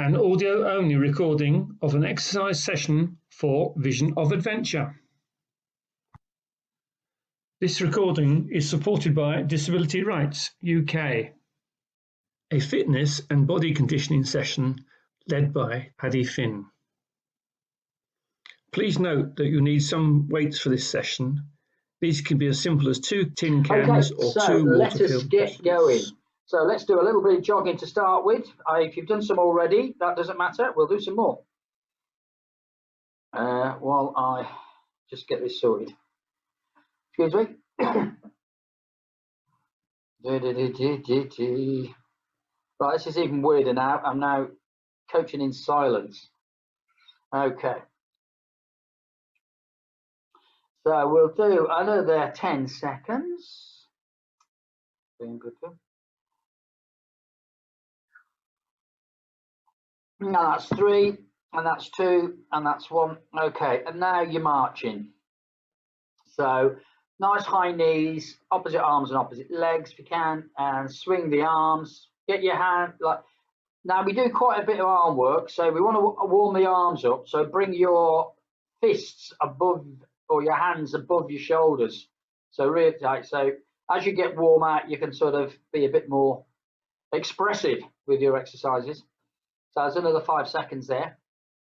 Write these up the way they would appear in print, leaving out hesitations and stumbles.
an audio-only recording of an exercise session for Vision of Adventure. This recording is supported by Disability Rights UK, a fitness and body conditioning session led by Paddy Finn. Please note that you need some weights for this session. These can be as simple as 2 tin cans or 2 water-filled Let us get going. So let's do a little bit of jogging to start with. If you've done some already, that doesn't matter. We'll do some more. While I just get this sorted. Excuse me. Right, this is even weirder now. I'm now coaching in silence. Okay. So we'll do another 10 seconds. Doing good. Now that's 3, and that's 2, and that's 1. Okay, and now you're marching. So nice high knees, opposite arms and opposite legs if you can, and swing the arms. Get your hand like. Now we do quite a bit of arm work, so we want to warm the arms up. So bring your fists above, or your hands above your shoulders. So really tight. So as you get warm out, you can sort of be a bit more expressive with your exercises. So there's another 5 seconds there.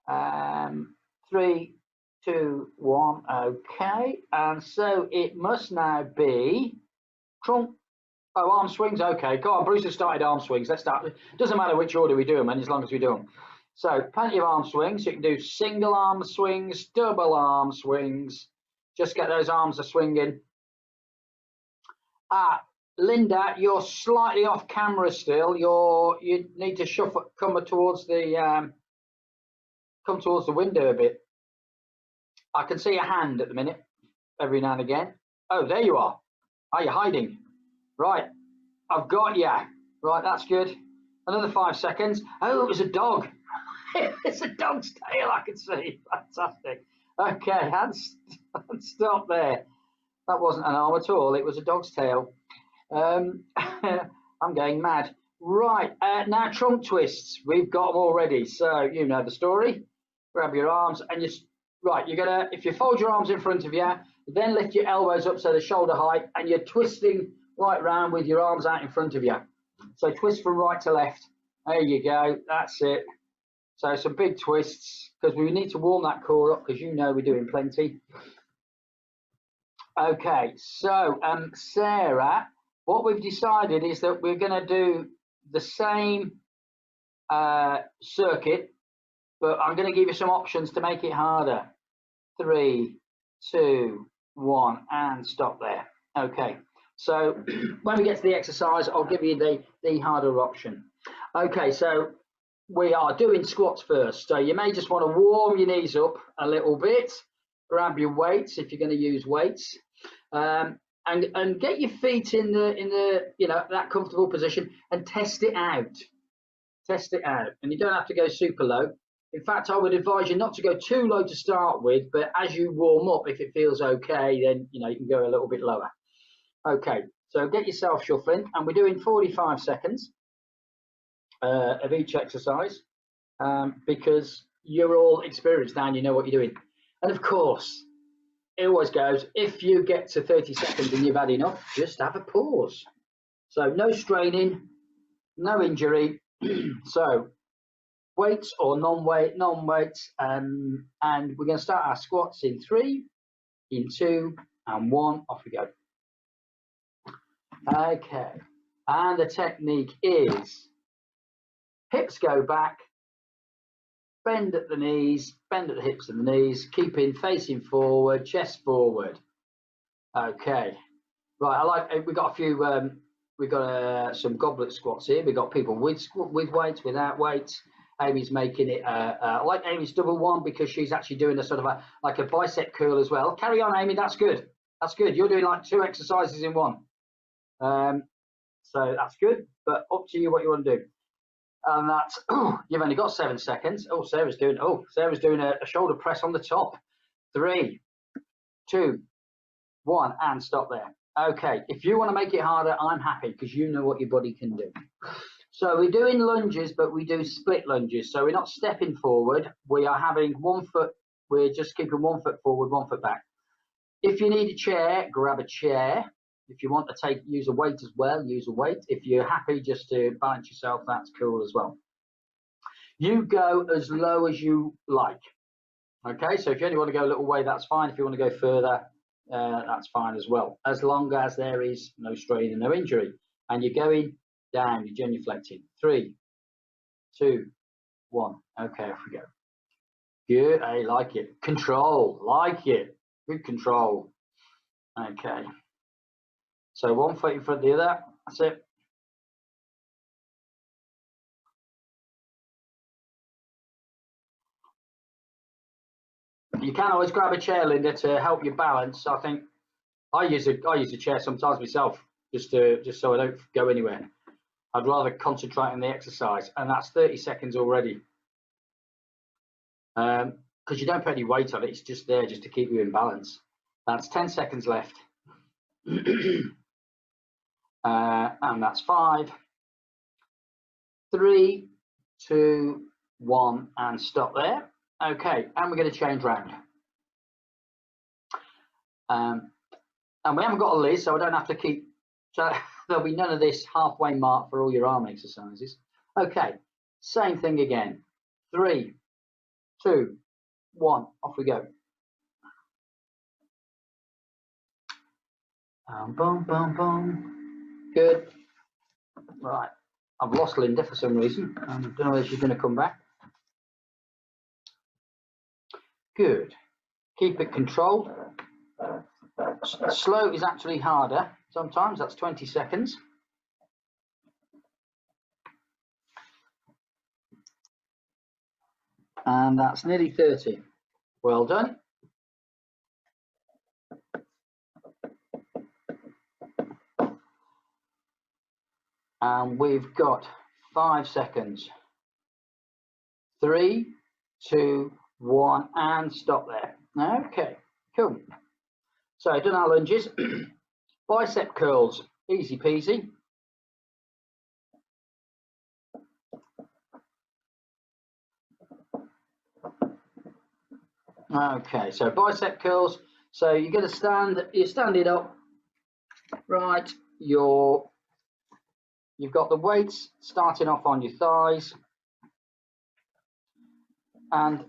3, 2, 1. Okay, and so it must now be trunk. Oh, arm swings. Okay, go on. Bruce has started arm swings. Let's start. It doesn't matter which order we do them in, as long as we do them. So plenty of arm swings. So you can do single arm swings, double arm swings. Just get those arms a swinging. Linda, you're slightly off camera still. You need to shuffle, come towards the window a bit. I can see a hand at the minute, every now and again. Oh, there you are. Are you hiding? Right, I've got you. Right, that's good. Another 5 seconds. Oh, it was a dog. It's a dog's tail, I can see. Fantastic. Okay, and stop there. That wasn't an arm at all. It was a dog's tail. I'm going mad. Right, now trunk twists. We've got them already, so you know the story. Grab your arms and you're gonna, if you fold your arms in front of you, then lift your elbows up so they're shoulder height, and you're twisting right round with your arms out in front of you. So twist from right to left. There you go. That's it. So some big twists, because we need to warm that core up, because you know we're doing plenty. Okay, so Sarah, what we've decided is that we're going to do the same circuit, but I'm going to give you some options to make it harder. 3, 2, 1, and stop there. Okay, so when we get to the exercise, I'll give you the harder option. Okay, so we are doing squats first. So you may just want to warm your knees up a little bit. Grab your weights if you're going to use weights, and get your feet in the that comfortable position and test it out. Test it out, and you don't have to go super low. In fact, I would advise you not to go too low to start with, but as you warm up, if it feels okay, then you can go a little bit lower. Okay, so get yourself shuffling, and we're doing 45 seconds of each exercise, because you're all experienced now and you know what you're doing. And of course, it always goes, if you get to 30 seconds and you've had enough, just have a pause. So no straining, no injury. So weights or non-weights, and we're going to start our squats in 3, in 2, and 1. Off we go. Okay, and the technique is hips go back, bend at the knees, bend at the hips and the knees, keeping facing forward, chest forward. Okay, right. We've got a few. We've got some goblet squats here. We've got people with weights, without weights. Amy's making it. I like Amy's double one because she's actually doing a sort of like a bicep curl as well. Carry on, Amy. That's good. That's good. You're doing like 2 exercises in one. So that's good. But up to you what you want to do. And that's, you've only got 7 seconds. Oh, Sarah's doing a shoulder press on the top. 3, 2, 1, and stop there. Okay, if you want to make it harder, I'm happy because you know what your body can do. So we're doing lunges, but we do split lunges. So we're not stepping forward. We are having 1 foot. We're just keeping 1 foot forward, 1 foot back. If you need a chair, grab a chair. If you want to use a weight as well, use a weight. If you're happy just to balance yourself, that's cool as well. You go as low as you like. Okay, so if you only want to go a little way, that's fine. If you want to go further, that's fine as well, as long as there is no strain and no injury. And you're going down, you're genuflecting. 3, 2, 1. Okay, off we go. Good, I like it. Control, like it. Good control. Okay. So 1 foot in front of the other. That's it. You can always grab a chair, Linda, to help you balance. I think I use a chair sometimes myself, just so I don't go anywhere. I'd rather concentrate on the exercise, and that's 30 seconds already. Because you don't put any weight on it, it's just there just to keep you in balance. That's 10 seconds left. And that's 5, 3, 2, 1, and stop there. Okay, and we're going to change round. And we haven't got a list, so I don't have to keep, so there'll be none of this halfway mark for all your arm exercises. Okay, same thing again. 3, 2, 1, off we go. Boom, boom, boom. Good. Right, I've lost Linda for some reason. I don't know whether she's going to come back. Good. Keep it controlled. Slow is actually harder. Sometimes that's 20 seconds. And that's nearly 30. Well done. And we've got 5 seconds. 3, 2, 1, and stop there. Okay, cool. So done our lunges. Bicep curls, easy peasy. Okay, so bicep curls. So you're going to stand. You're standing up. Right. You've got the weights starting off on your thighs, and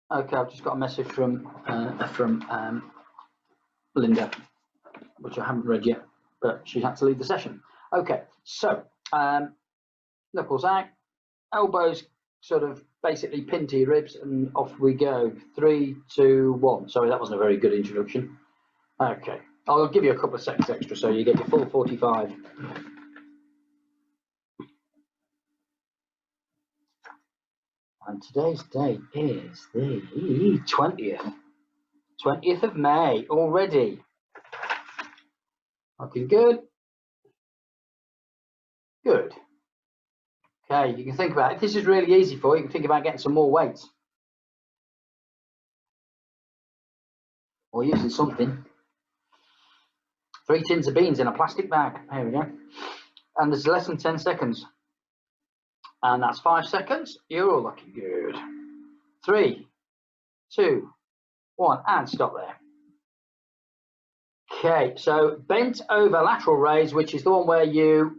okay, I've just got a message from Linda, which I haven't read yet, but she had to leave the session. Okay, so knuckles out, elbows sort of basically pinned to your ribs, and off we go. 3, 2, 1. Sorry, that wasn't a very good introduction. Okay, I'll give you a couple of seconds extra so you get your full 45. And today's date is the 20th of May already. Looking good. Good. Okay, you can think about it. If this is really easy for you, you can think about getting some more weights. Or using something. 3 tins of beans in a plastic bag. There we go. And there's less than 10 seconds. And that's 5 seconds. You're all looking good. 3, 2, 1, and stop there. Okay, so bent over lateral raise, which is the one where you,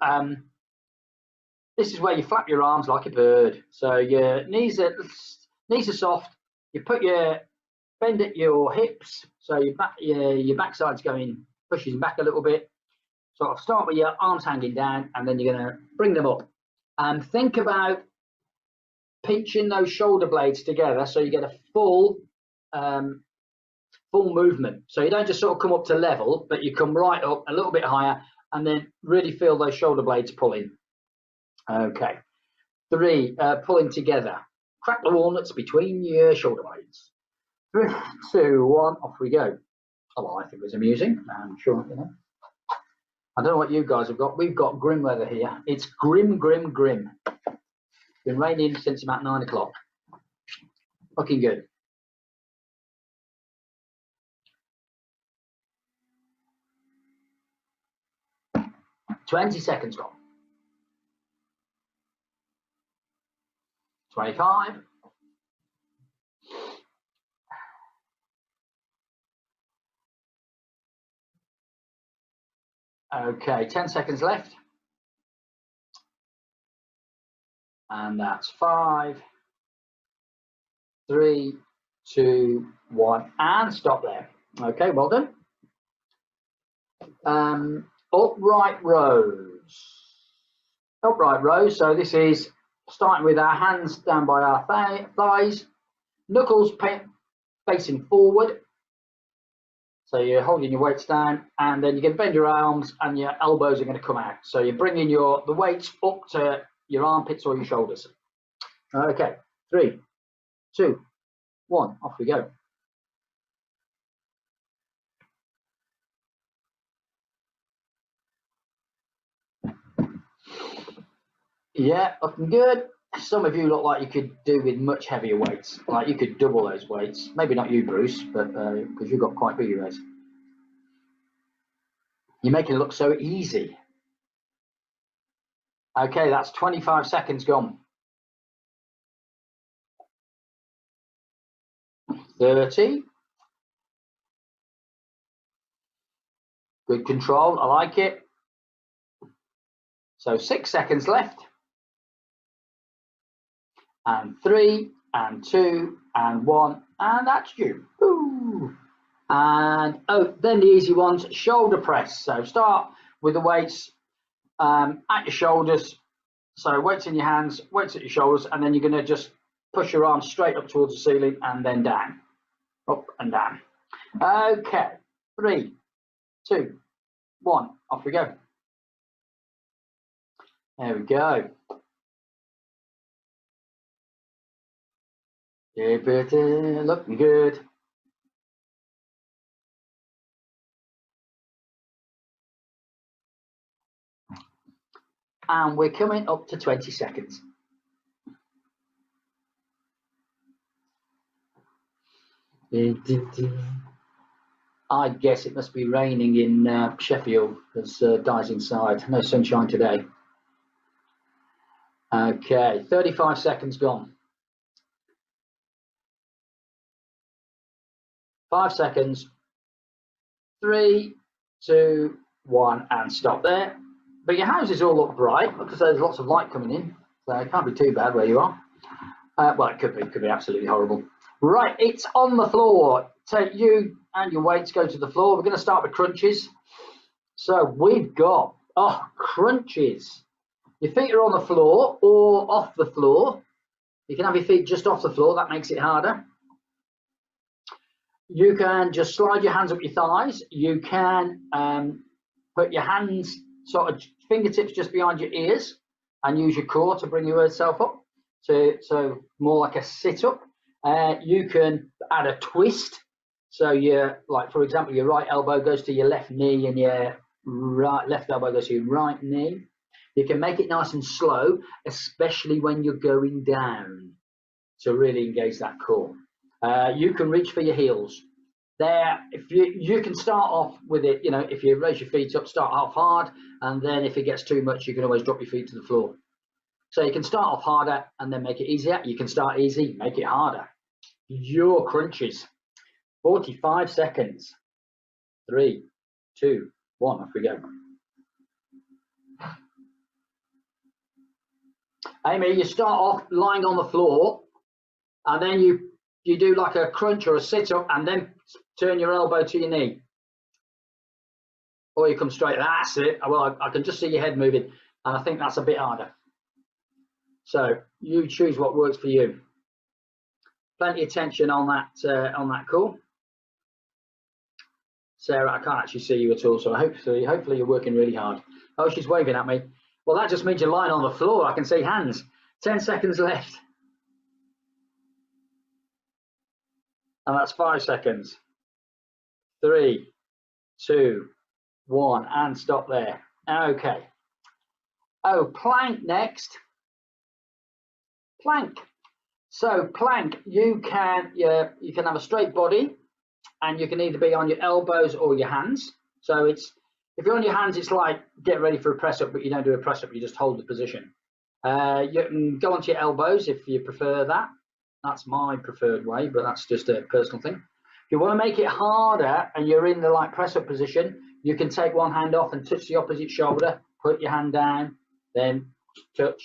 this is where you flap your arms like a bird. So your knees are soft. You bend at your hips, so your backside's going, pushes back a little bit. So I'll start with your arms hanging down, and then you're going to bring them up. And think about pinching those shoulder blades together so you get a full movement. So you don't just sort of come up to level, but you come right up a little bit higher, and then really feel those shoulder blades pulling. Okay. 3, pulling together. Crack the walnuts between your shoulder blades. 3, 2, 1, off we go. Oh, I think it was amusing. I'm sure, you know. I don't know what you guys have got. We've got grim weather here. It's grim, grim, grim. Been raining since about 9 o'clock. Looking good. 20 seconds gone. 25. Okay, 10 seconds left. And that's 5, 3, 2, 1, and stop there. Okay, well done. Upright rows. Upright rows. So this is starting with our hands down by our thighs, knuckles facing forward. So you're holding your weights down, and then you're going to bend your arms, and your elbows are going to come out. So you're bringing the weights up to your armpits or your shoulders. Okay, 3, 2, 1, off we go. Yeah, looking good. Some of you look like you could do with much heavier weights. Like you could double those weights. Maybe not you, Bruce, but because you've got quite big ears. You're making it look so easy. Okay, that's 25 seconds gone. 30. Good control, I like it. So 6 seconds left. And 3, and 2, and 1, and that's you. Ooh. And then the easy ones, shoulder press. So start with the weights at your shoulders. So weights in your hands, weights at your shoulders, and then you're going to just push your arms straight up towards the ceiling and then down, up and down. Okay, 3, 2, 1, off we go. There we go. Looking good. And we're coming up to 20 seconds. I guess it must be raining in Sheffield because Di's inside. No sunshine today. Okay, 35 seconds gone. 5 seconds. 3, 2, 1, and stop there. But your houses all look bright because there's lots of light coming in, so it can't be too bad where you are. Well, it could be absolutely horrible. Right, it's on the floor. Take you and your weights, go to the floor. We're going to start with crunches. So we've got crunches. Your feet are on the floor or off the floor. You can have your feet just off the floor. That makes it harder. You can just slide your hands up your thighs. You can put your hands sort of fingertips just behind your ears and use your core to bring yourself up. So more like a sit-up. You can add a twist. So you're like, for example, your right elbow goes to your left knee and your left elbow goes to your right knee. You can make it nice and slow, especially when you're going down, to really engage that core. You can reach for your heels. There, if you can start off with it, if you raise your feet up, start off hard, and then if it gets too much, you can always drop your feet to the floor. So you can start off harder and then make it easier. You can start easy, make it harder. Your crunches. 45 seconds. 3, 2, 1, off we go. Amy, you start off lying on the floor, and then you do like a crunch or a sit-up, and then turn your elbow to your knee. Or you come straight, that's it. Well, I can just see your head moving, and I think that's a bit harder. So you choose what works for you. Plenty of tension on that core. Sarah, I can't actually see you at all, so hopefully you're working really hard. Oh, she's waving at me. Well, that just means you're lying on the floor. I can see hands. 10 seconds left. And that's 5 seconds. 3, 2, 1, and stop there. Okay. Oh, plank next. Plank. So plank, you can have a straight body, and you can either be on your elbows or your hands. So it's If you're on your hands, it's like get ready for a press up, but you don't do a press up, you just hold the position. You can go onto your elbows if you prefer that. That's my preferred way, but that's just a personal thing. If you want to make it harder and you're in the like press up position, you can take one hand off and touch the opposite shoulder, put your hand down, then touch.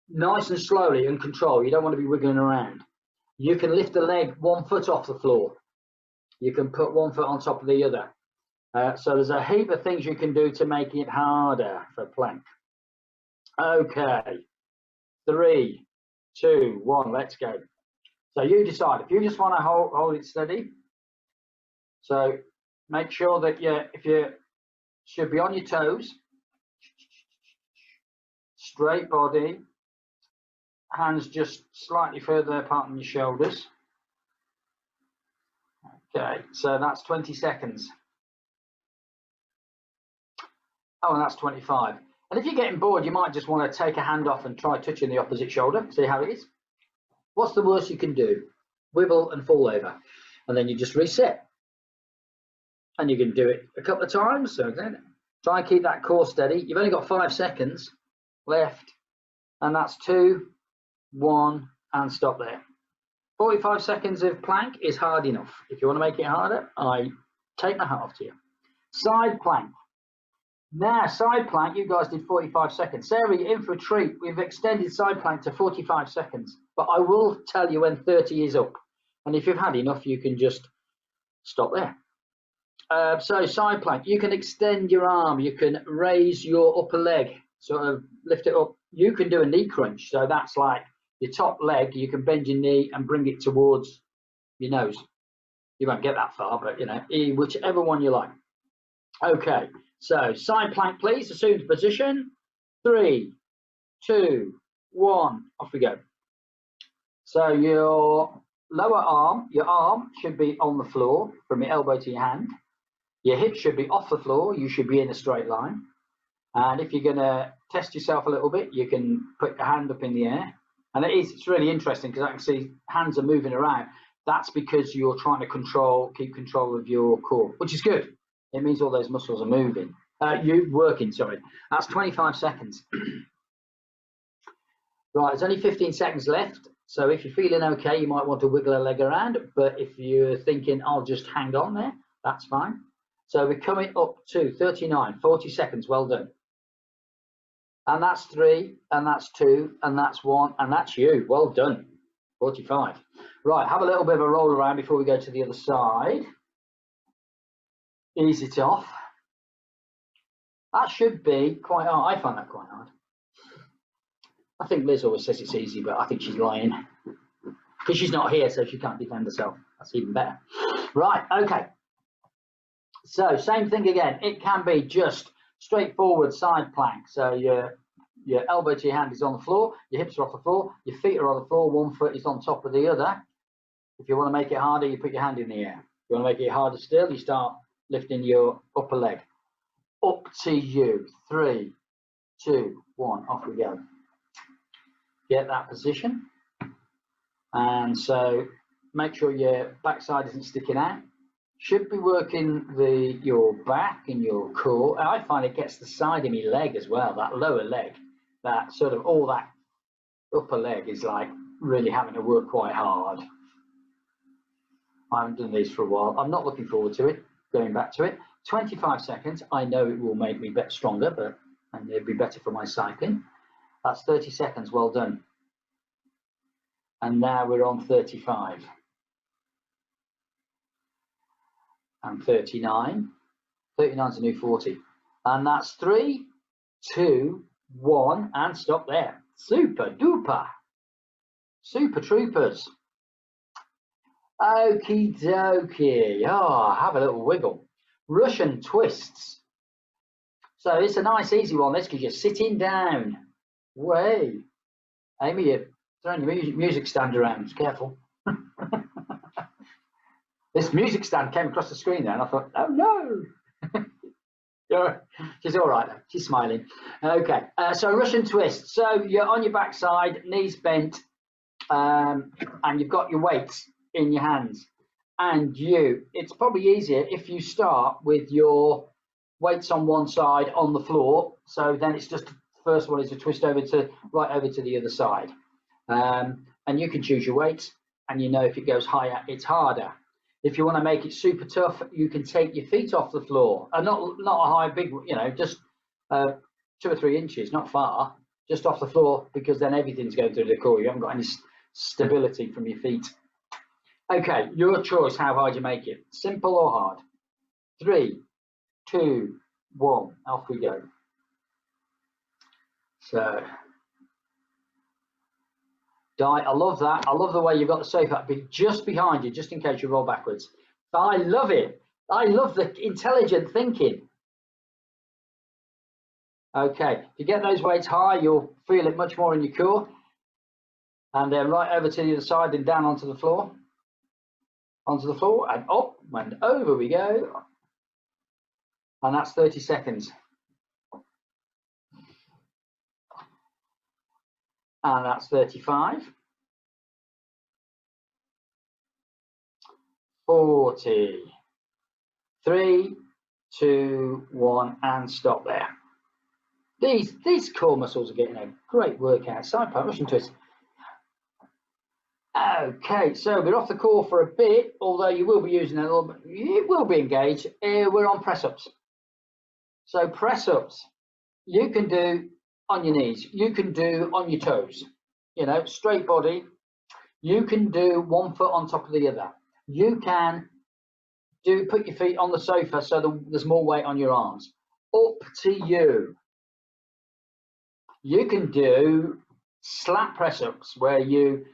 Nice and slowly and control. You don't want to be wiggling around. You can lift the leg 1 foot off the floor. You can put 1 foot on top of the other. So there's a heap of things you can do to make it harder for plank. Okay, 3, 2, 1, let's go. So you decide. If you just want to hold it steady, so make sure that you should be on your toes, straight body, hands just slightly further apart from your shoulders. Okay, so that's 20 seconds. Oh, and that's 25. And if you're getting bored, you might just want to take a hand off and try touching the opposite shoulder, see how it is. What's the worst you can do? Wibble and fall over. And then you just reset. And you can do it a couple of times. So then try and keep that core steady. You've only got 5 seconds left. And that's 2, 1, and stop there. 45 seconds of plank is hard enough. If you want to make it harder, I take my hat off to you. Side plank. Now, side plank, you guys did 45 seconds. Sarah, you're in for a treat. We've extended side plank to 45 seconds. But I will tell you when 30 is up. And if you've had enough, you can just stop there. So side plank, you can extend your arm. You can raise your upper leg, sort of lift it up. You can do a knee crunch. So that's like your top leg. You can bend your knee and bring it towards your nose. You won't get that far, but, you know, whichever one you like. Okay. So side plank, please. Assume position. 3, 2, 1. Off we go. So your lower arm, your arm should be on the floor from your elbow to your hand. Your hips should be off the floor. You should be in a straight line. And if you're going to test yourself a little bit, you can put your hand up in the air. And it's really interesting because I can see hands are moving around. That's because you're trying to keep control of your core, which is good. It means all those muscles are moving. You're working, sorry. That's 25 seconds. Right, there's only 15 seconds left. So if you're feeling okay, you might want to wiggle a leg around. But if you're thinking, I'll just hang on there, that's fine. So we're coming up to 39, 40 seconds. Well done. And that's 3, and that's 2, and that's 1, and that's you. Well done. 45. Right, have a little bit of a roll around before we go to the other side. Ease it off. That should be quite hard. I find that quite hard. I think Liz always says it's easy, but I think she's lying. Because she's not here, so she can't defend herself. That's even better. Right, okay. So, same thing again. It can be just straightforward side plank. So, your elbow to your hand is on the floor, your hips are off the floor, your feet are on the floor, 1 foot is on top of the other. If you want to make it harder, you put your hand in the air. If you want to make it harder still, you start lifting your upper leg. Up to you. 3, 2, 1. Off we go. Get that position. And so make sure your backside isn't sticking out. Should be working your back and your core. And I find it gets the side of my leg as well, that lower leg. That sort of all that upper leg is like really having to work quite hard. I haven't done these for a while. I'm not looking forward to it, going back to it. 25 seconds. I know it will make me a bit stronger, and it'll be better for my cycling. That's 30 seconds. Well done. And now we're on 35. And 39. 39 is a new 40. And that's 3, 2, 1, and stop there. Super duper. Super troopers. Okie dokie. Oh, have a little wiggle. Russian twists. So it's a nice easy one, this, because you're sitting down. Way. Amy, you're throwing your music stand around. Careful. This music stand came across the screen there, and I thought, oh no. She's all right, though. She's smiling. Okay, so Russian twist. So you're on your backside, knees bent, and you've got your weights in your hands. And it's probably easier if you start with your weights on one side on the floor. So then it's just, the first one is to twist over to right over to the other side. And you can choose your weights, and you know if it goes higher, it's harder. If you want to make it super tough, you can take your feet off the floor. Not a high, big, you know, just 2 or 3 inches, not far, just off the floor, because then everything's going through the core. You haven't got any stability from your feet. Okay, your choice how hard you make it, simple or hard. 3, 2, 1, off we go. So, I love that. I love the way you've got the sofa just behind you, just in case you roll backwards. I love it. I love the intelligent thinking. Okay, if you get those weights high, you'll feel it much more in your core. And then right over to the other side and down onto the floor. Onto the floor and up and over we go. And that's 30 seconds. And that's 35. 40. 3, 2, 1, and stop there. These core muscles are getting a great workout. Side part, Russian twist. Okay, so we're off the core for a bit, although you will be using a little bit. It will be engaged. We're on press-ups. So press-ups, you can do on your knees. You can do on your toes. You know, straight body. You can do one foot on top of the other. You can put your feet on the sofa so there's more weight on your arms. Up to you. You can do slap press-ups where you,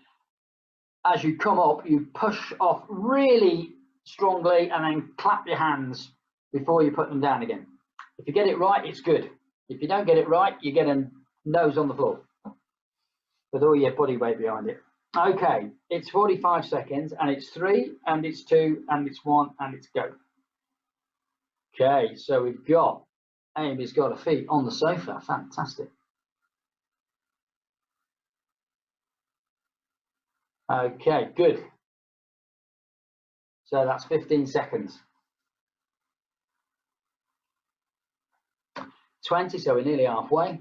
as you come up, you push off really strongly and then clap your hands before you put them down again. If you get it right, it's good. If you don't get it right, you get a nose on the floor with all your body weight behind it. Okay, it's 45 seconds, and it's 3, and it's 2, and it's 1, and it's go. Okay, so we've got, Amy's got her feet on the sofa. Fantastic. Okay, good. So that's 15 seconds. 20, so we're nearly halfway.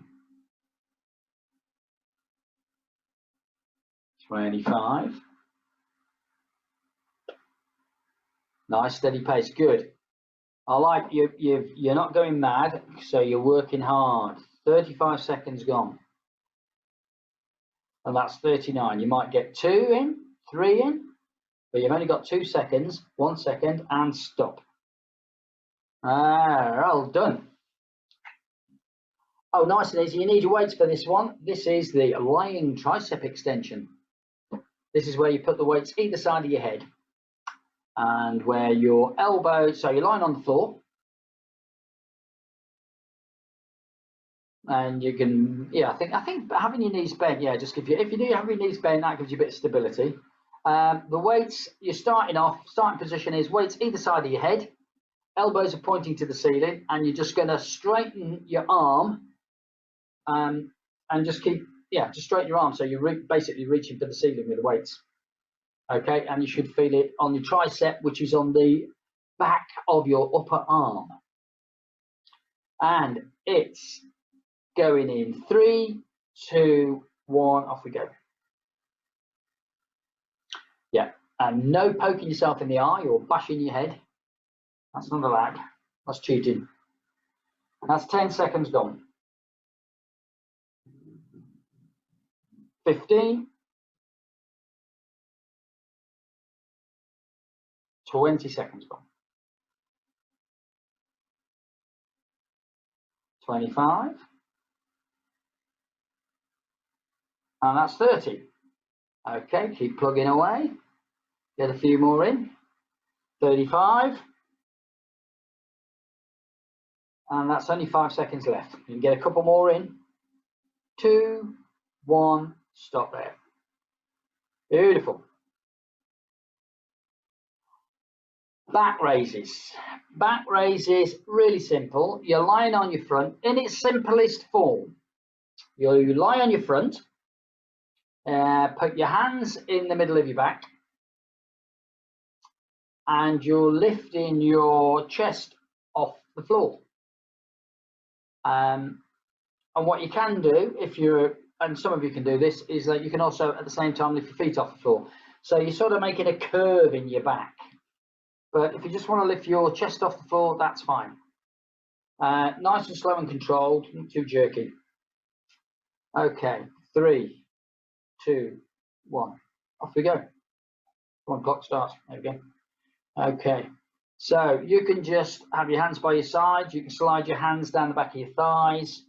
25. Nice, steady pace, good. I like you're not going mad, so you're working hard. 35 seconds gone. And that's 39. You might get 2 in, 3 in, but you've only got 2 seconds, 1 second, and stop. All done. Oh, nice and easy. You need your weights for this one. This is the lying tricep extension. This is where you put the weights either side of your head, and where your elbow, so you're lying on the floor, and you can, yeah, I think having your knees bent, yeah, just give you, if you do have your knees bent, that gives you a bit of stability. The weights, you're starting position is weights either side of your head, elbows are pointing to the ceiling, and you're just going to straighten your arm, and just keep, yeah, just straighten your arm, so you're basically reaching for the ceiling with the weights. Okay, and you should feel it on your tricep, which is on the back of your upper arm. And it's going in 3, 2, 1, off we go. Yeah, and no poking yourself in the eye or bashing your head. That's not allowed. That's cheating. That's 10 seconds gone. 15. 20 seconds gone. 25. And that's 30. Okay, keep plugging away. Get a few more in. 35. And that's only 5 seconds left. You can get a couple more in. 2, 1, stop there. Beautiful. Back raises. Back raises, really simple. You're lying on your front in its simplest form. You lie on your front, put your hands in the middle of your back, and you're lifting your chest off the floor. And what you can do, if you're, and some of you can do this, is that you can also at the same time lift your feet off the floor. So you're sort of making a curve in your back. But if you just want to lift your chest off the floor, that's fine. Nice and slow and controlled, not too jerky. Okay, 3, 2, 1. Off we go. 1 clock starts. There we go. Okay, so you can just have your hands by your sides. You can slide your hands down the back of your thighs.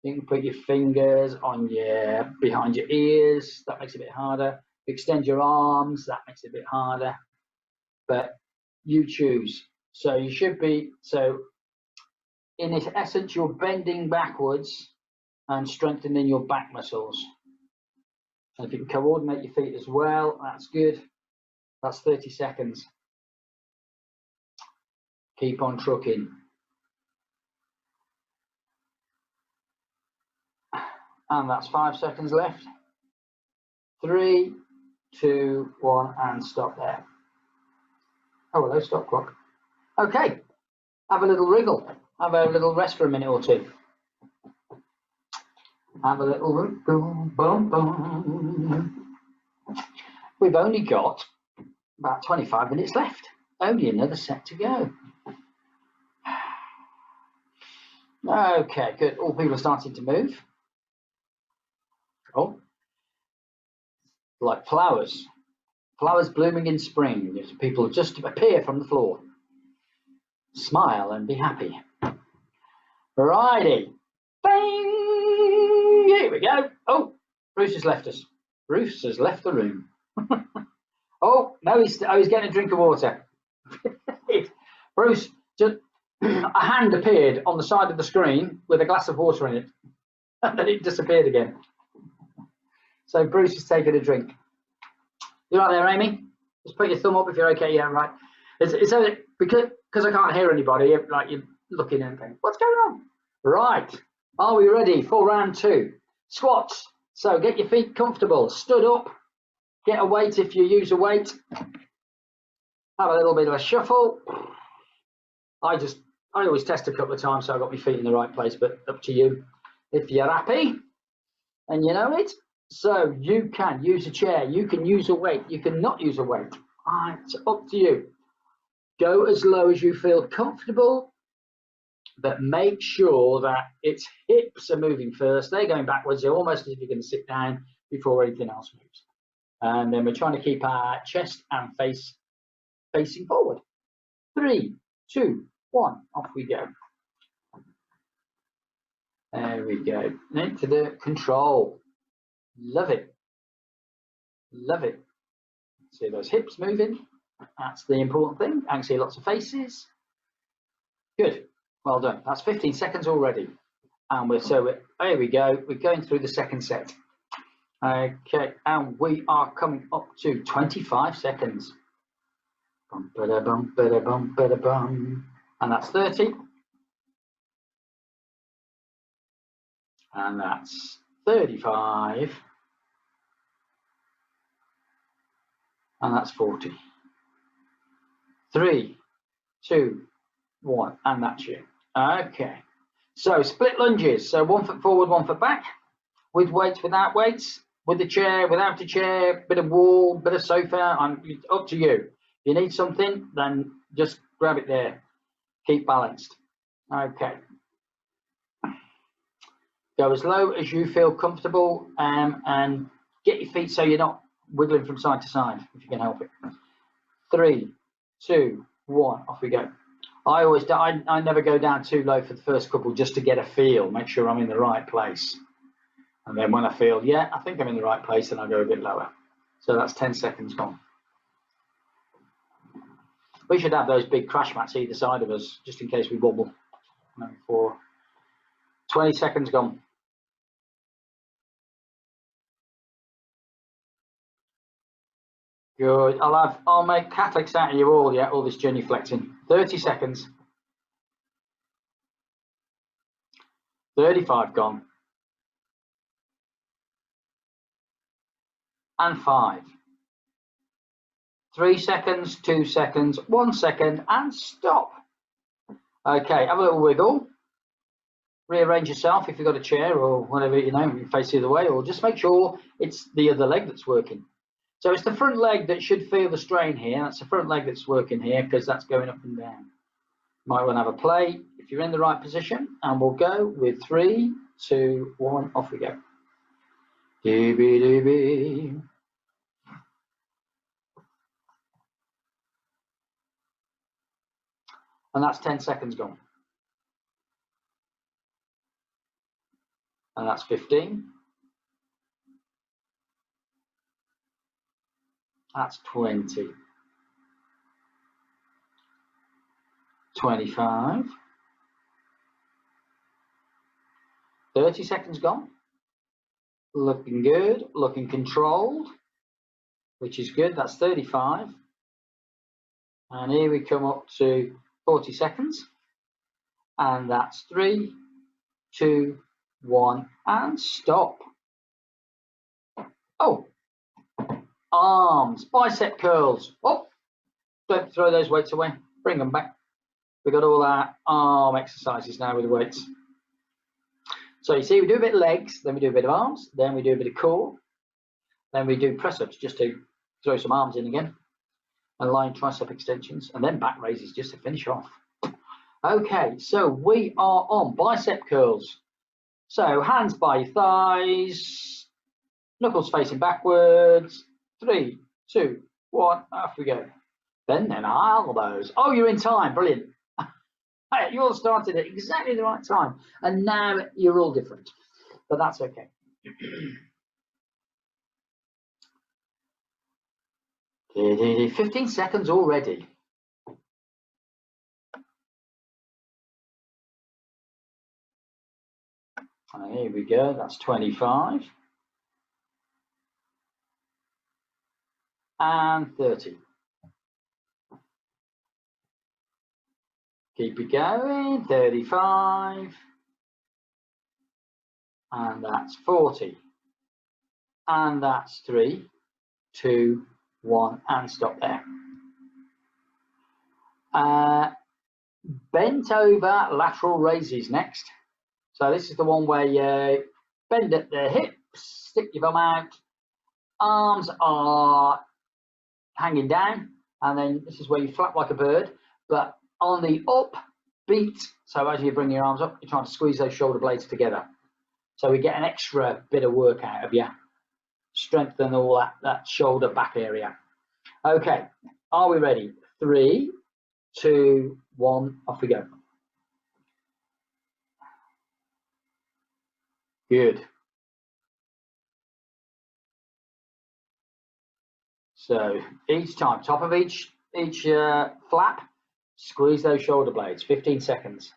You can put your fingers on your behind your ears. That makes it a bit harder. Extend your arms. That makes it a bit harder. But you choose. So you should be, so in essence, you're bending backwards and strengthening your back muscles. And if you can coordinate your feet as well, that's good. That's 30 seconds. Keep on trucking. And that's 5 seconds left. 3, 2, 1, and stop there. Oh, hello, stop clock. Okay, have a little wriggle. Have a little rest for a minute or two. Have a little wriggle. Boom, boom. We've only got about 25 minutes left. Only another set to go. Okay, good. All people are starting to move. Oh, like flowers. Flowers blooming in spring. People just appear from the floor. Smile and be happy. Righty. Bang! Here we go. Oh, Bruce has left us. Bruce has left the room. Oh, no, he's getting a drink of water. Bruce, just a hand appeared on the side of the screen with a glass of water in it. And then it disappeared again. So Bruce is taking a drink. You right there, Amy? Just put your thumb up if you're okay. Yeah, right. It's because I can't hear anybody, like you're looking and going, what's going on? Right. Are we ready for round 2? Squats. So get your feet comfortable. Stood up. Get a weight if you use a weight. Have a little bit of a shuffle. I always test a couple of times so I got my feet in the right place, but up to you. If you're happy and you know it. So you can use a chair, you can use a weight, you can not use a weight. It's up to you. Go as low as you feel comfortable, but make sure that its hips are moving first. They're going backwards, they're almost as if you're going to sit down before anything else moves. And then we're trying to keep our chest and face facing forward. 3, 2, 1, off we go. There we go. Into the control. Love it. Love it. See those hips moving. That's the important thing. I can see lots of faces. Good. Well done. That's 15 seconds already. And there we go. We're going through the second set. Okay. And we are coming up to 25 seconds. Bum, ba-da, bum, ba-da, bum, ba-da, bum. And that's 30. And that's 35. And that's 40. 3, 2, 1, and that's you. Okay. So split lunges. So 1 foot forward, 1 foot back. With weights, without weights. With the chair, without a chair. Bit of wall, bit of sofa. Up to you. If you need something, then just grab it there. Keep balanced. Okay. Go as low as you feel comfortable, and get your feet so you're not wiggling from side to side, if you can help it. 3, 2, 1, off we go. I never go down too low for the first couple, just to get a feel, make sure I'm in the right place. And then when I feel, yeah, I think I'm in the right place, then I go a bit lower. So that's 10 seconds gone. We should have those big crash mats either side of us, just in case we wobble. 4, 20 seconds gone. Good. I'll make Catholics out of you all, yeah, all this genuflecting. 30 seconds. 35 gone. And 5. 3 seconds, 2 seconds, 1 second, and stop. Okay, have a little wiggle. rearrange yourself if you've got a chair or whatever, you know, you face the other way, or just make sure it's the other leg that's working. So it's the front leg that should feel the strain here. That's the front leg that's working here because that's going up and down. Might want to have a play if you're in the right position, and we'll go with 3, 2, 1, off we go. Doobie doobie. And that's 10 seconds gone. And that's 15. That's 20. 25. 30 seconds gone. Looking good, looking controlled, which is good. That's 35. And here we come up to 40 seconds. And that's 3, 2, 1, and stop. Oh, arms, bicep curls. Oh, don't throw those weights away. Bring them back. We've got all our arm exercises now with the weights. So you see, we do a bit of legs, then we do a bit of arms, then we do a bit of core, then we do press-ups just to throw some arms in again, and line tricep extensions, and then back raises just to finish off. Okay, so we are on bicep curls. So hands by your thighs, knuckles facing backwards. 3, 2, 1, off we go. Then our elbows. Oh, you're in time, brilliant. You all started at exactly the right time, and now you're all different, but that's okay. 15 seconds already. And here we go, that's 25. And 30. Keep it going, 35. And that's 40. And that's 3, 2, 1, and stop there. Bent over lateral raises next. So this is the one where you bend at the hips, stick your bum out, arms are hanging down, and then this is where you flap like a bird, but on the up beat, so as you bring your arms up, you're trying to squeeze those shoulder blades together. So we get an extra bit of work out of you. Strengthen all that shoulder back area. Okay, are we ready? 3, 2, 1, off we go. Good. So each time, top of each flap, squeeze those shoulder blades, 15 seconds.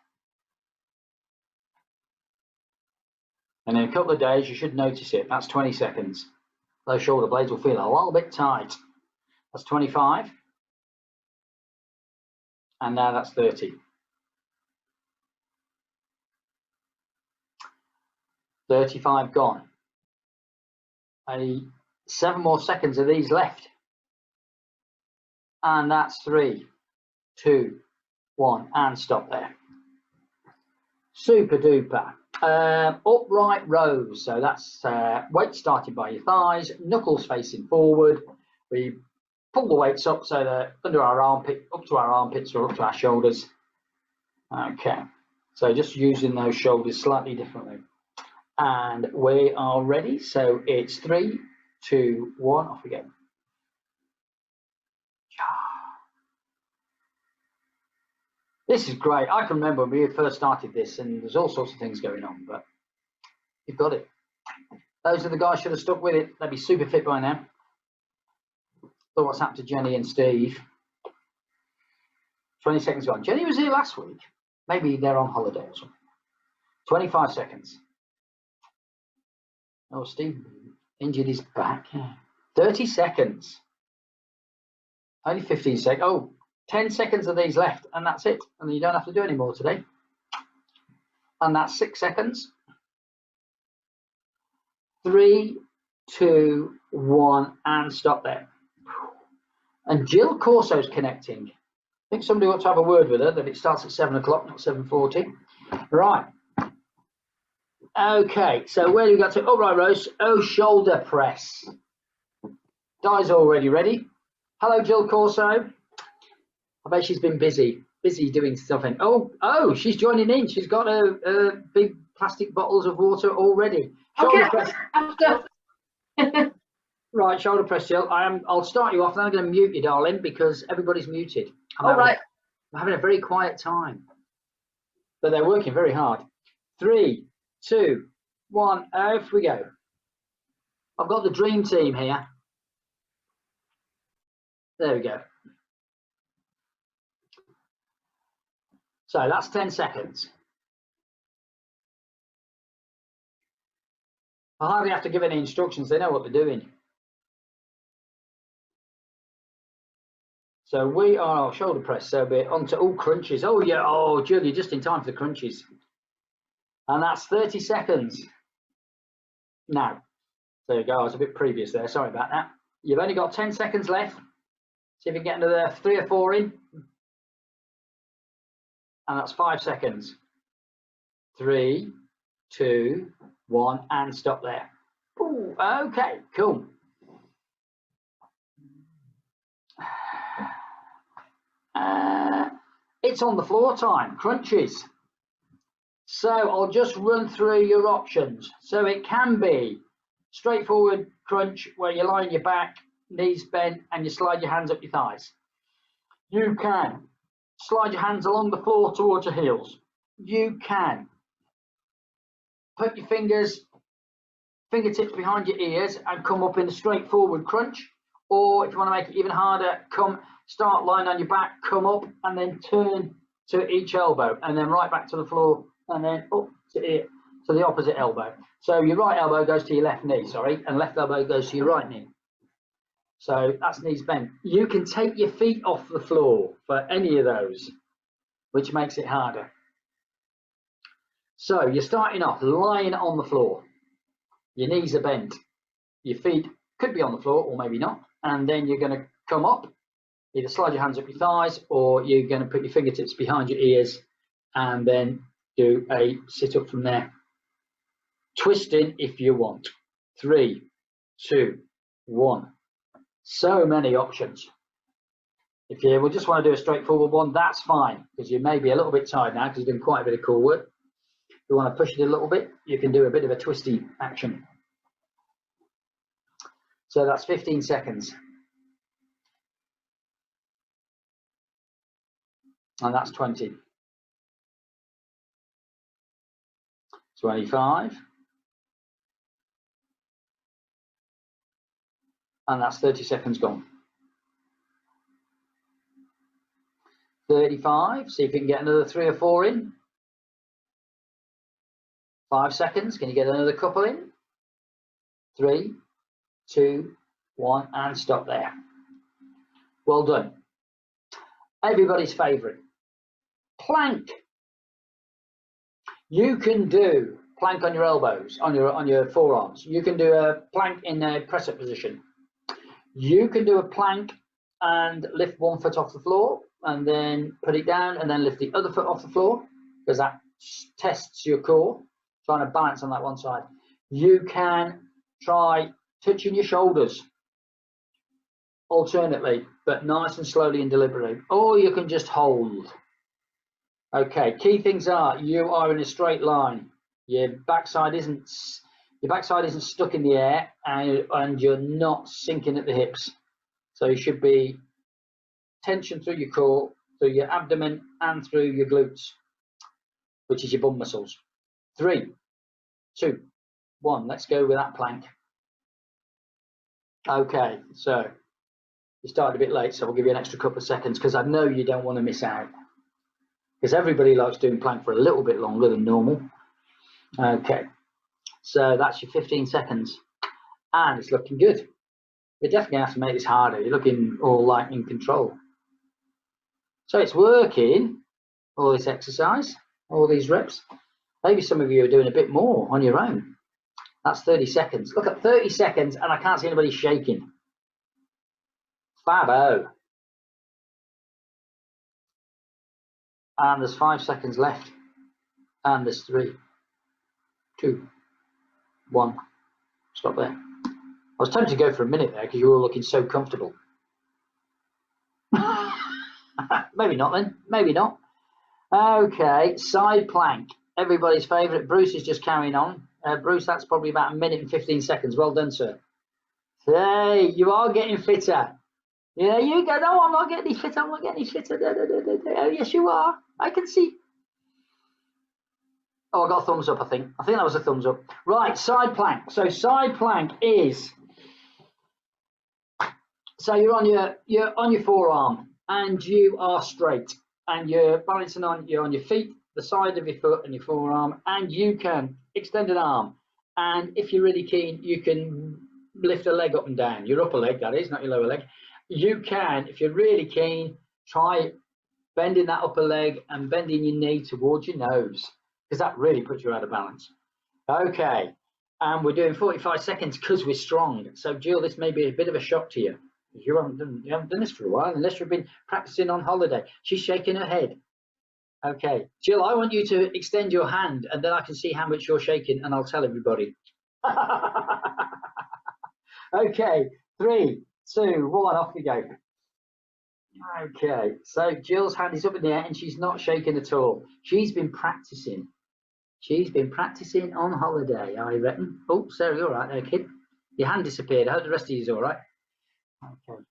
And in a couple of days, you should notice it. That's 20 seconds. Those shoulder blades will feel a little bit tight. That's 25. And now that's 30. 35 gone. 7 more seconds of these left. And that's 3, 2, 1, and stop there. Super duper. Upright rows. So that's weight starting by your thighs, knuckles facing forward. We pull the weights up so they're under our armpit, up to our armpits or up to our shoulders. Okay. So just using those shoulders slightly differently. And we are ready. So it's 3, 2, 1, off we go. This is great. I can remember when we first started this, and there's all sorts of things going on, but you've got it. Those are the guys should have stuck with it. They'd be super fit by now. Look what's happened to Jenny and Steve. 20 seconds gone. Jenny was here last week. Maybe they're on holiday or something. 25 seconds. Oh, Steve injured his back. 30 seconds. Only 15 seconds. Oh, 10 seconds of these left, and that's it. And you don't have to do any more today. And that's 6 seconds. 3, 2, 1, and stop there. And Jill Corso's connecting. I think somebody ought to have a word with her that it starts at 7 o'clock, not 7:40. Right. Okay, so where do we got to? Upright rows. Oh, shoulder press. Di's already ready. Hello, Jill Corso. I bet she's been busy doing something. Oh, she's joining in. She's got a big plastic bottles of water already. Shoulder press. Right, shoulder press, Jill. I'll start you off, then I'm going to mute you, darling, because everybody's muted. I'm having a very quiet time, but they're working very hard. 3, 2, 1. Off we go. I've got the dream team here. There we go. So that's 10 seconds. I hardly have to give any instructions. They know what they're doing. So we are shoulder press. So we're onto all crunches. Oh yeah. Oh, Jill, you're just in time for the crunches. And that's 30 seconds. Now, there you go. I was a bit previous there. Sorry about that. You've only got 10 seconds left. See if you can get another 3 or 4 in. And that's 5 seconds. 3, 2, 1, and stop there. Ooh, okay, cool. It's on the floor time, crunches. So I'll just run through your options. So it can be straightforward crunch where you lie on your back, knees bent, and you slide your hands up your thighs. You can slide your hands along the floor towards your heels. You can put your fingertips behind your ears and come up in a straightforward crunch. Or if you want to make it even harder, start lying on your back, come up and then turn to each elbow and then right back to the floor and then up to the opposite elbow. So your right elbow goes to your left knee, and left elbow goes to your right knee. So that's knees bent. You can take your feet off the floor for any of those, which makes it harder. So you're starting off lying on the floor. Your knees are bent. Your feet could be on the floor or maybe not. And then you're going to come up, either slide your hands up your thighs or you're going to put your fingertips behind your ears and then do a sit up from there. Twisting if you want. 3, 2, 1. So many options. If you will just want to do a straightforward one, that's fine, because you may be a little bit tired now because you've done quite a bit of core work. If you want to push it a little bit, you can do a bit of a twisty action. So that's 15 seconds. And that's 20. 25. And that's 30 seconds gone. 35. See if you can get another 3 or 4 in. 5 seconds. Can you get another couple in? 3, 2, 1, and stop there. Well done. Everybody's favorite, plank. You can do plank on your elbows, on your forearms. You can do a plank in a press up position. You can do a plank and lift one foot off the floor and then put it down and then lift the other foot off the floor, because that tests your core, trying to balance on that one side. You can try touching your shoulders alternately, but nice and slowly and deliberately, or you can just hold. Okay, key things are you are in a straight line. Your backside isn't stuck in the air, and you're not sinking at the hips. So you should be tension through your core, through your abdomen, and through your glutes, which is your bum muscles. 3, 2, 1. Let's go with that plank. Okay, so you started a bit late, so I'll give you an extra couple of seconds because I know you don't want to miss out. Because everybody likes doing plank for a little bit longer than normal. Okay, so that's your 15 seconds, and it's looking good. We're definitely have to make this harder. You're looking all like in control. So it's working, all this exercise, all these reps. Maybe some of you are doing a bit more on your own. That's 30 seconds. Look at 30 seconds, and I can't see anybody shaking. Fabo. And there's 5 seconds left. And there's 3, 2, 1, stop there. I was tempted to go for a minute there because you were all looking so comfortable. Maybe not then, maybe not. Okay, side plank, everybody's favourite. Bruce is just carrying on. Bruce, that's probably about 1 minute and 15 seconds. Well done, sir. Hey, you are getting fitter. Yeah, you go. No, I'm not getting any fitter. I'm not getting any fitter. Oh, yes, you are. I can see. Oh, I got a thumbs up, I think. I think that was a thumbs up. Right, side plank. So side plank is, so you're on your forearm and you are straight and you're balancing on your feet, the side of your foot and your forearm, and you can extend an arm. And if you're really keen, you can lift a leg up and down. Your upper leg, that is, not your lower leg. You can, if you're really keen, try bending that upper leg and bending your knee towards your nose, because that really puts you out of balance. Okay, and we're doing 45 seconds because we're strong. So Jill, this may be a bit of a shock to you. You haven't done this for a while, unless you've been practicing on holiday. She's shaking her head. Okay, Jill, I want you to extend your hand and then I can see how much you're shaking and I'll tell everybody. Okay, 3, 2, 1, off we go. Okay, so Jill's hand is up in the air and she's not shaking at all. She's been practicing. She's been practicing on holiday, I reckon. Oh, Sarah, you're all right there, kid. Your hand disappeared. I hope the rest of you's all right. Okay.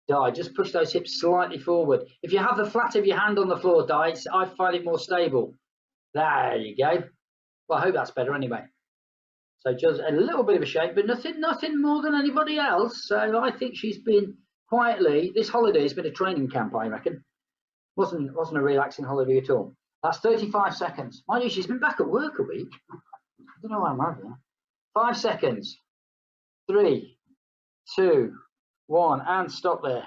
Di, just push those hips slightly forward. If you have the flat of your hand on the floor, Di, I find it more stable. There you go. Well, I hope that's better anyway. So just a little bit of a shake, but nothing more than anybody else. So I think she's been quietly, this holiday has been a training camp, I reckon. Wasn't a relaxing holiday at all. That's 35 seconds. Mind you, she's been back at work a week. I don't know why I'm having that. 5 seconds. 3, 2, 1, and stop there.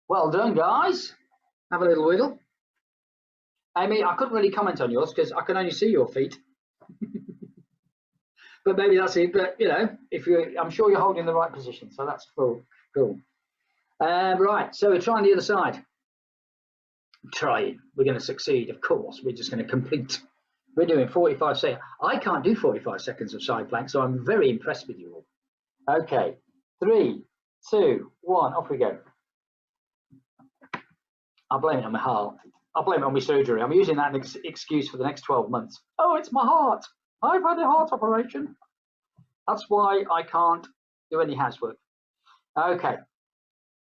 Well done, guys. Have a little wiggle. Amy, I couldn't really comment on yours because I can only see your feet. But maybe that's it. But you know, I'm sure you're holding the right position, so that's cool. Right, so we're trying the other side. Trying. We're going to succeed, of course. We're just going to complete. We're doing 45 seconds. I can't do 45 seconds of side plank, so I'm very impressed with you all. Okay, 3, 2, 1, off we go. I'll blame it on my heart. I'll blame it on my surgery. I'm using that as an excuse for the next 12 months. Oh, it's my heart. I've had a heart operation. That's why I can't do any housework. Okay,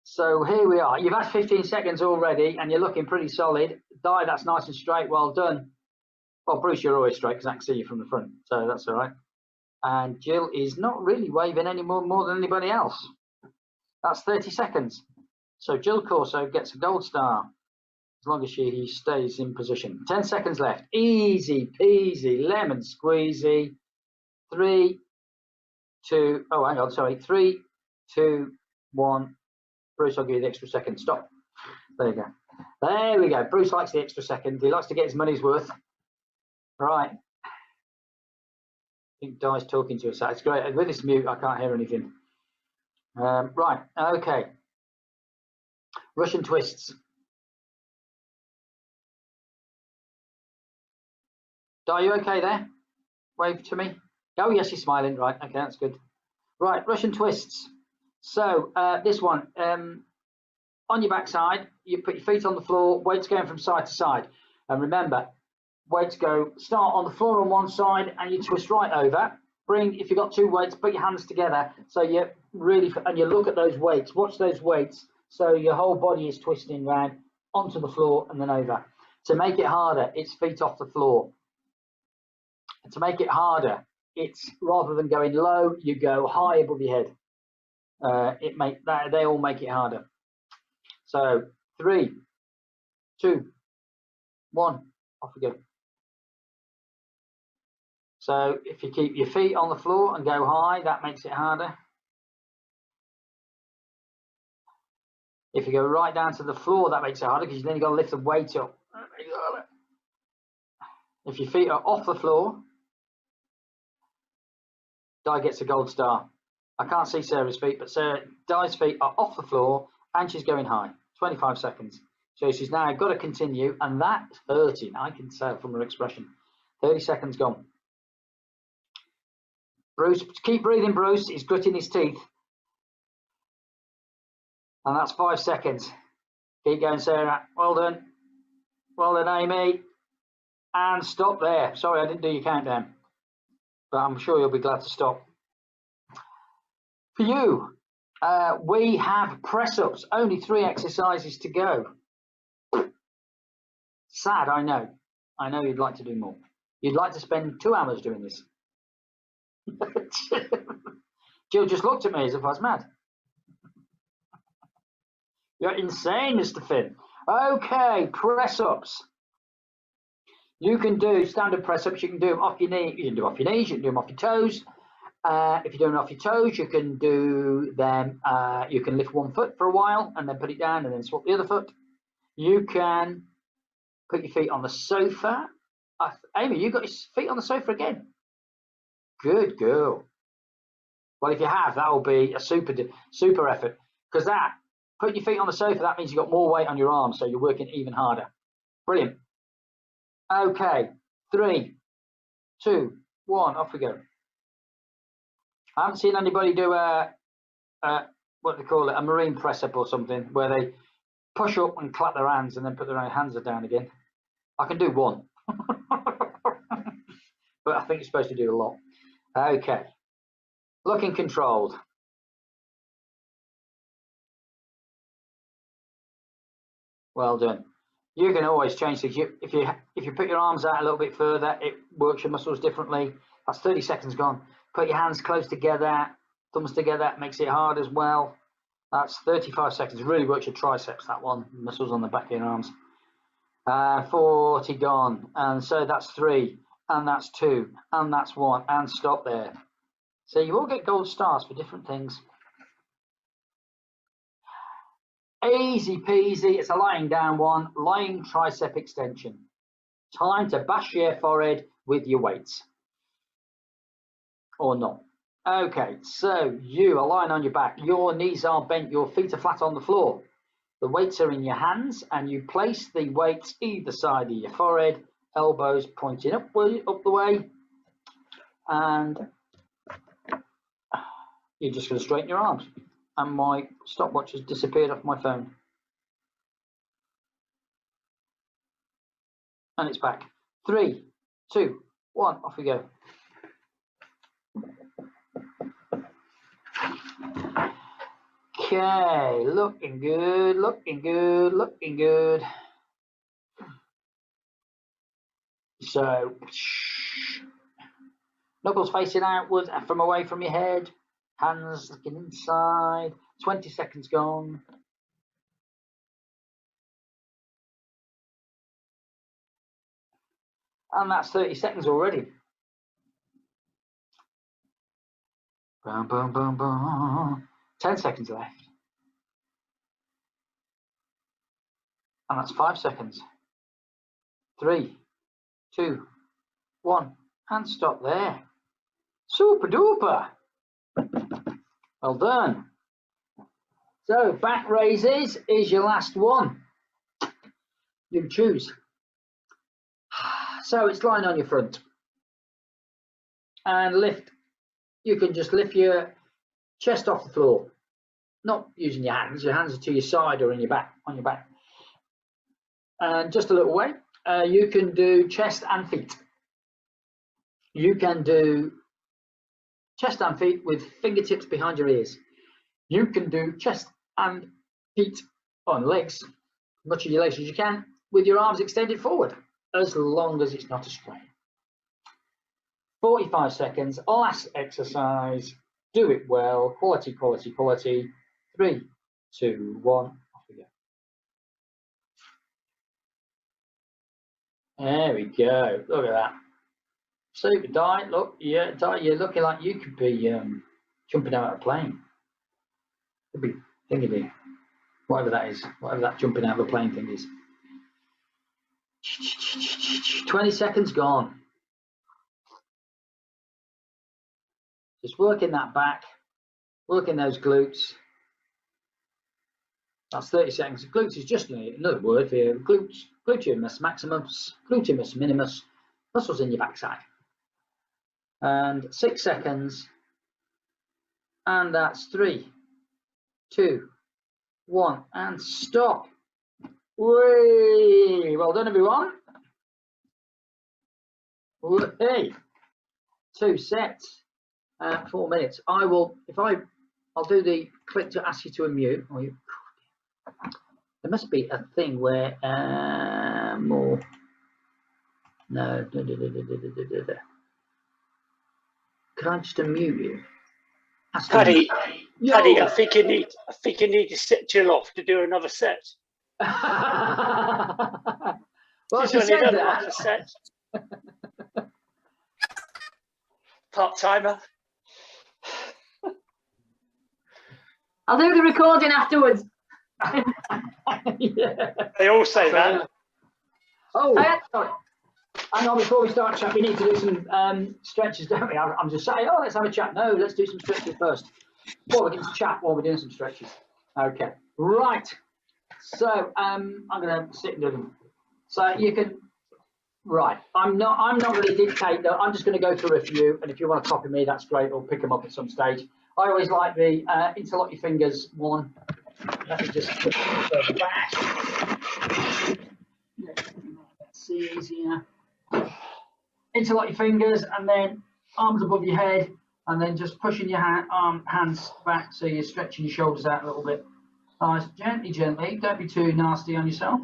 so here we are. You've had 15 seconds already and you're looking pretty solid. Di, that's nice and straight. Well done. Well, Bruce, you're always straight because I can see you from the front, so that's all right. And Jill is not really waving any more than anybody else. That's 30 seconds. So Jill Corso gets a gold star as long as she stays in position. 10 seconds left. Easy peasy, lemon squeezy. 3, 2, oh, hang on, sorry. 3, 2, 1. Bruce, I'll give you the extra second. Stop. There you go. There we go. Bruce likes the extra second. He likes to get his money's worth. Right. I think Di's talking to us. It's great. With this mute, I can't hear anything. Right. Okay. Russian twists. Di, are you okay there? Wave to me. Oh, yes, you're smiling. Right. Okay, that's good. Right. Russian twists. So this one, on your backside, you put your feet on the floor, weights going from side to side. And remember, weights start on the floor on one side and you twist right over. If you've got 2 weights, put your hands together. So you really, and you look at those weights, watch those weights. So your whole body is twisting round onto the floor and then over. To make it harder, it's feet off the floor. And to make it harder, it's rather than going low, you go high above your head. They all make it harder. So 3, 2, 1, off we go. So if you keep your feet on the floor and go high, that makes it harder. If you go right down to the floor, that makes it harder because then you've got to lift the weight up. If your feet are off the floor, Di gets a gold star. I can't see Sarah's feet, but Di's feet are off the floor and she's going high. 25 seconds. So she's now got to continue, and that's hurting. I can tell from her expression. 30 seconds gone. Bruce, keep breathing, Bruce. He's gritting his teeth. And that's 5 seconds. Keep going, Sarah. Well done. Well done, Amy. And stop there. Sorry, I didn't do your countdown. But I'm sure you'll be glad to stop. For you, we have press-ups. Only 3 exercises to go. Sad, I know. I know you'd like to do more. You'd like to spend 2 hours doing this. Jill just looked at me as if I was mad. You're insane, Mr. Finn. Okay, press-ups. You can do standard press-ups. You can do them off your knee. You can do them off your knees. You can do them off your toes. If you're doing it off your toes, you can do them. You can lift one foot for a while and then put it down and then swap the other foot. You can put your feet on the sofa. Amy, you got your feet on the sofa again. Good girl. Well, if you have, that will be a super effort, because that putting your feet on the sofa, that means you've got more weight on your arms, so you're working even harder. Brilliant. Okay, 3, 2, 1, off we go. I haven't seen anybody do what do they call it, a marine press up or something, where they push up and clap their hands and then put their own hands down again. I can do one, but I think you're supposed to do a lot. Okay, looking controlled. Well done. You can always change things. If you put your arms out a little bit further, it works your muscles differently. That's 30 seconds gone. Put your hands close together, thumbs together, makes it hard as well. That's 35 seconds. Really works your triceps, that one. Muscles on the back of your arms. 40 gone. And so that's 3, and that's 2, and that's 1, and stop there. So you all get gold stars for different things. Easy peasy. It's a lying down one. Lying tricep extension. Time to bash your forehead with your weights. Or not. Okay, so you are lying on your back. Your knees are bent. Your feet are flat on the floor. The weights are in your hands, and you place the weights either side of your forehead, elbows pointing up the way, and you're just going to straighten your arms. And my stopwatch has disappeared off my phone. And it's back. 3, 2, 1, off we go. Okay, looking good, looking good, looking good. So, knuckles facing outwards from away from your head. Hands looking inside. 20 seconds gone. And that's 30 seconds already. Boom, boom, boom, boom. 10 seconds left. And that's 5 seconds. 3, 2, 1. And stop there. Super duper. Well done. So back raises is your last one. You choose. So it's lying on your front. And lift. You can just lift your chest off the floor. Not using your hands. Your hands are to your side or in your back, on your back. And just a little way. You can do chest and feet. You can do chest and feet with fingertips behind your ears. You can do chest and feet on legs, much of your legs as you can, with your arms extended forward, as long as it's not a strain. 45 seconds, last exercise. Do it well. Quality, quality, quality. 3, 2, 1. Off we go. There we go. Look at that. Super diet. Look, yeah, diet. You're looking like you could be jumping out of a plane. Could be thingy, whatever that is, whatever that jumping out of a plane thing is. 20 seconds gone. Just working that back, working those glutes. That's 30 seconds. Glutes is just another word for glutes. Gluteus maximus, glutimus minimus, muscles in your backside. And 6 seconds. And that's 3, 2, 1, and stop. Whee! Well done, everyone. Hey, 2 sets, 4 minutes. I'll do the click to ask you to unmute. Oh, there must be a thing where more. No. Can I just unmute you? Paddy, Paddy, I think you need to sit Jill off to do another set. Well, She's only done another set. Part timer. I'll do the recording afterwards. Yeah. They all say that. Oh, sorry. Hang on, before we start chat, we need to do some stretches, don't we? I'm just saying, oh, let's have a chat. No, let's do some stretches first. Well, we're going to chat while we're doing some stretches. Okay, right. So I'm going to sit and do them. So you can, right. I'm not going to dictate though. I'm just going to go through a few, and if you want to copy me, that's great. Or pick them up at some stage. I always like the interlock your fingers one. Let me just put it further back. That's easier. Interlock your fingers and then arms above your head, and then just pushing your hands back so you're stretching your shoulders out a little bit. Nice, gently, don't be too nasty on yourself.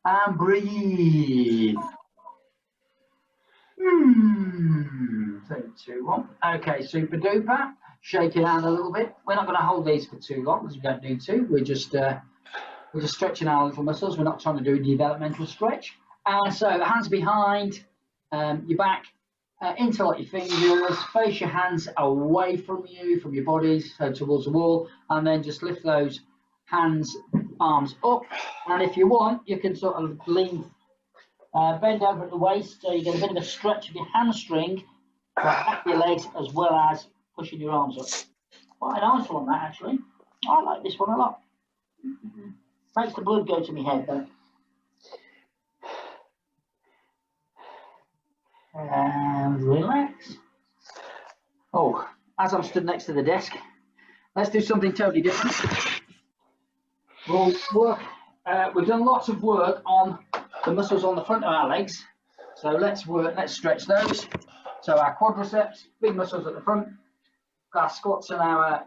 And breathe. 3, 2, 1. Okay, super duper. Shake it out a little bit. We're not going to hold these for too long because we don't need to. We're just stretching our little muscles. We're not trying to do a developmental stretch. So hands behind your back, interlock your fingers, face your hands away from you, from your bodies, so towards the wall, and then just lift those hands, arms up. And if you want, you can sort of lean, bend over at the waist, so you get a bit of a stretch of your hamstring, back your legs, as well as pushing your arms up. Quite a nice one, that actually. I like this one a lot. Makes the blood go to my head, though. And relax. Oh, as I'm stood next to the desk, let's do something totally different. We'll work. We've done lots of work on the muscles on the front of our legs, so let's stretch those. So our quadriceps, big muscles at the front. Our squats and our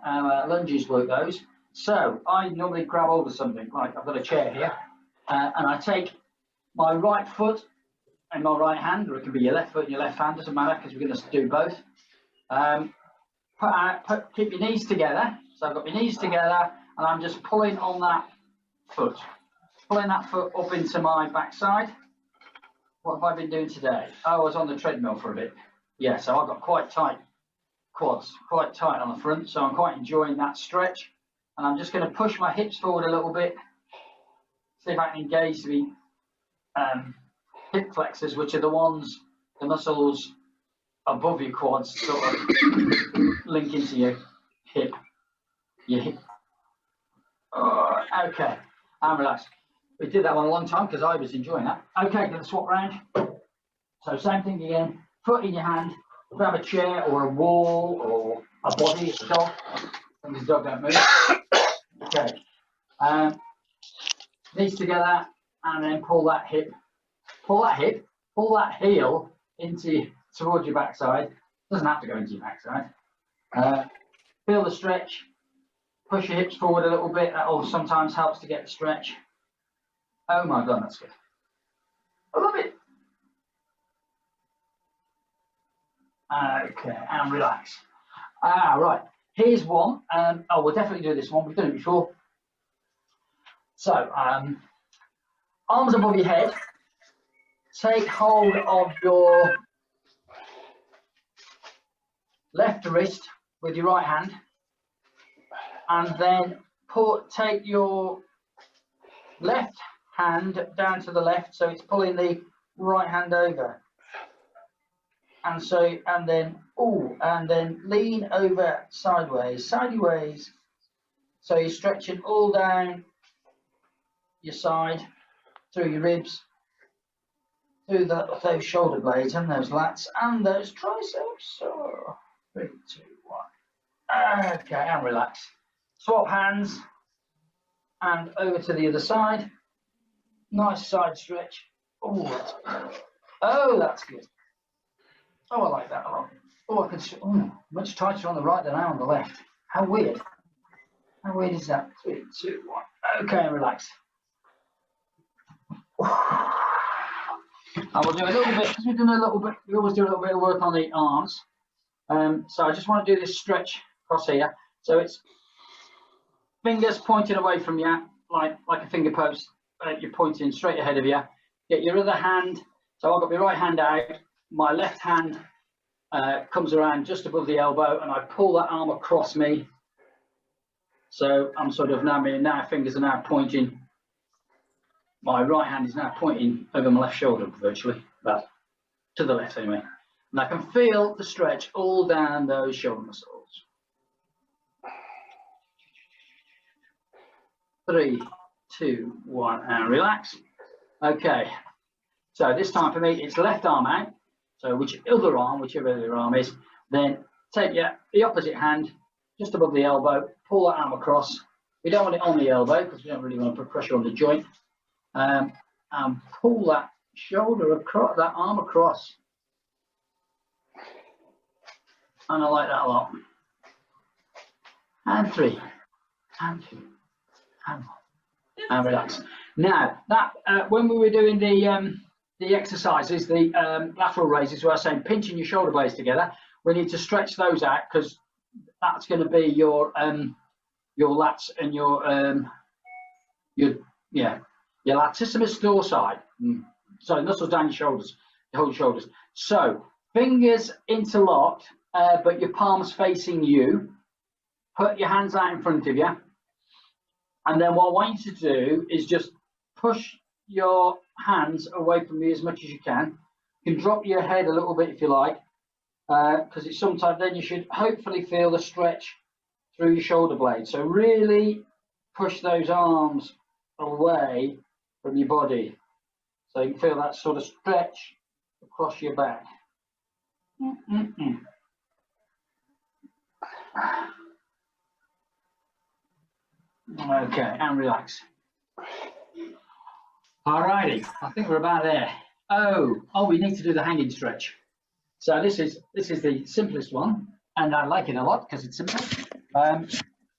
lunges work those. So I normally grab hold of something, like I've got a chair here, and I take my right foot and my right hand, or it can be your left foot and your left hand, doesn't matter because we're going to do both. Keep your knees together. So I've got my knees together and I'm just pulling on that foot. Pulling that foot up into my backside. What have I been doing today? Oh, I was on the treadmill for a bit. Yeah, so I've got quite tight quads, quite tight on the front, so I'm quite enjoying that stretch. And I'm just going to push my hips forward a little bit. See if I can engage the hip flexors, which are the muscles above your quads, sort of link into your hip. Oh, okay, and relax. We did that one a long time because I was enjoying that. Okay, going to swap round. So same thing again. Foot in your hand. Grab a chair or a wall or a body. It's a dog. And this dog don't move. Okay. Knees together, and then pull that heel towards your backside. Doesn't have to go into your backside. Feel the stretch. Push your hips forward a little bit. That all sometimes helps to get the stretch. Oh my God, that's good. I love it. Okay, and relax. Right. Here's one. We'll definitely do this one. We've done it before. So, arms above your head. Take hold of your left wrist with your right hand, and then take your left hand down to the left, so it's pulling the right hand over, and then lean over sideways, so you're stretching all down your side through your ribs, through those shoulder blades and those lats and those triceps. So 3, 2, 1. Okay, and relax. Swap hands and over to the other side. Nice side stretch. Oh, that's good. Oh, that's good. Oh, I like that a lot. Oh, I can. Oh, much tighter on the right than I am on the left. How weird. How weird is that? 3, 2, 1. Okay, and relax. I will do a little bit, because we've done a little bit, we always do a little bit of work on the arms. So I just want to do this stretch across here. So it's fingers pointing away from you, like a finger post. You're pointing straight ahead of you. Get your other hand. So I've got my right hand out. My left hand comes around just above the elbow, and I pull that arm across me. So I'm sort of now, my fingers are now pointing. My right hand is now pointing over my left shoulder, virtually, but to the left anyway. And I can feel the stretch all down those shoulder muscles. 3, 2, 1, and relax. Okay, so this time for me, it's left arm out. So whichever other arm is, then take the opposite hand just above the elbow, pull that arm across. We don't want it on the elbow because we don't really want to put pressure on the joint. And pull that shoulder across, that arm across. And I like that a lot. And 3, and 2, and 1, and relax. Now, that when we were doing the exercises, the lateral raises, where I was saying pinching your shoulder blades together, we need to stretch those out because that's going to be your lats and your latissimus dorsi. So muscles down your shoulders, your whole shoulders. So fingers interlocked, but your palms facing you. Put your hands out in front of you. And then what I want you to do is just push your hands away from you as much as you can. You can drop your head a little bit if you like, because it's sometimes then you should hopefully feel the stretch through your shoulder blades. So really push those arms away from your body, so you can feel that sort of stretch across your back. Okay, and relax. Alrighty, I think we're about there. Oh, we need to do the hanging stretch. So this is the simplest one, and I like it a lot because it's simple. So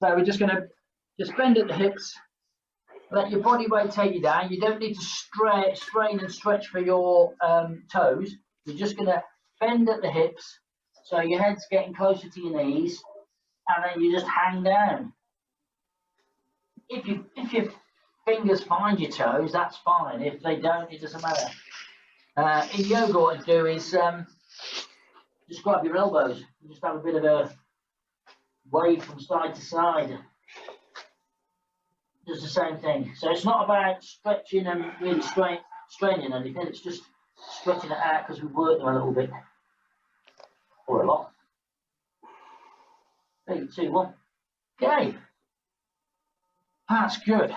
we're just going to bend at the hips. Let your body weight take you down. You don't need to strain and stretch for your toes. You're just going to bend at the hips, so your head's getting closer to your knees, and then you just hang down. If your fingers find your toes, that's fine. If they don't, it doesn't matter. In yoga, what you do is just grab your elbows and just have a bit of a wave from side to side. Does the same thing. So it's not about stretching and really straining anything. It's just stretching it out because we've worked them a little bit or a lot. 3, 2, 1. Okay. That's good.